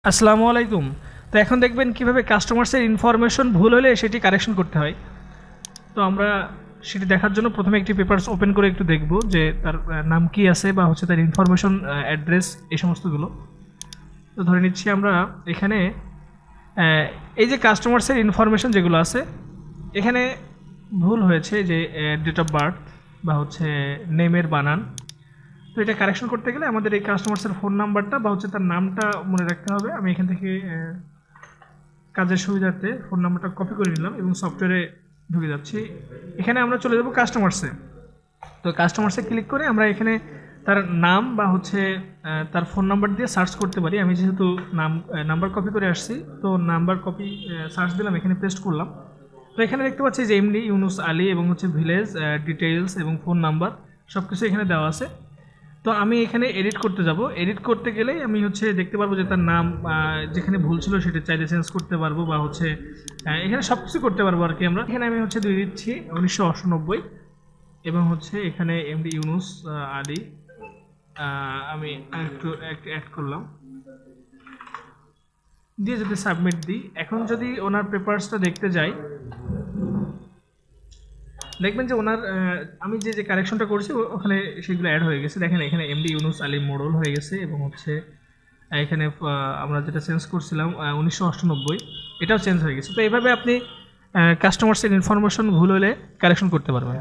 আসসালামু আলাইকুম। তো এখন দেখবেন কিভাবে কাস্টমার্সের ইনফরমেশন ভুল হলে সেটি কারেকশন করতে হয়। তো আমরা সেটি দেখার জন্য প্রথমে একটি পেপারস ওপেন করে একটু দেখব যে তার নাম কি আছে বা হচ্ছে তার ইনফরমেশন, অ্যাড্রেস, এই সমস্তগুলো। তো ধরে নিচ্ছি আমরা এখানে এই যে কাস্টমার্সের ইনফরমেশন যেগুলো আছে, এখানে ভুল হয়েছে যে ডেট অফ বার্থ বা হচ্ছে নেমের বানান। তো এটা কারেকশন করতে গেলে আমাদের এই কাস্টমার্সের ফোন নাম্বারটা বা হচ্ছে তার নামটা মনে রাখতে হবে। আমি এখান থেকে কাজের সুবিধার্থে ফোন নাম্বারটা কপি করে নিলাম এবং সফটওয়্যারে ঢুকে যাচ্ছি। এখানে আমরা চলে যাব কাস্টমার্সে। তো কাস্টমার্সে ক্লিক করে আমরা এখানে তার নাম বা হচ্ছে তার ফোন নাম্বার দিয়ে সার্চ করতে পারি। আমি যেহেতু নাম্বার কপি করে আসছি, তো নাম্বার কপি সার্চ দিলাম, এখানে পেস্ট করলাম। তো এখানে দেখতে পাচ্ছি যে এমডি ইউনুস আলী এবং হচ্ছে ভিলেজ ডিটেইলস এবং ফোন নাম্বার সব কিছু এখানে দেওয়া আছে। তো আমি এখানে এডিট করতে যাব। এডিট করতে গেলেই আমি হচ্ছে দেখতে পারবো যে তার নাম যেখানে ভুল ছিল সেটা চাইলে চেঞ্জ করতে পারবো বা হচ্ছে এখানে সব কিছু করতে পারবো আর কি। আমরা এখানে আমি হচ্ছে দিয়ে দিচ্ছি 1998 এবং হচ্ছে এখানে এমডি ইউনুস আলী আমি একটু অ্যাড করলাম, দিয়ে যদি সাবমিট দিই, এখন যদি ওনার পেপারসটা দেখতে যাই, দেখবেন যে ওনার আমি যে যে কারেকশনটা করছি ওখানে সেগুলো অ্যাড হয়ে গেছে। দেখেন এখানে এমডি ইউনুস আলী মোড়ল হয়ে গেছে এবং হচ্ছে এখানে আমরা যেটা চেঞ্জ করছিলাম 1998, এটাও চেঞ্জ হয়ে গেছে। তো এইভাবে আপনি কাস্টমার্সের ইনফরমেশন ভুল হলে কারেকশন করতে পারবেন।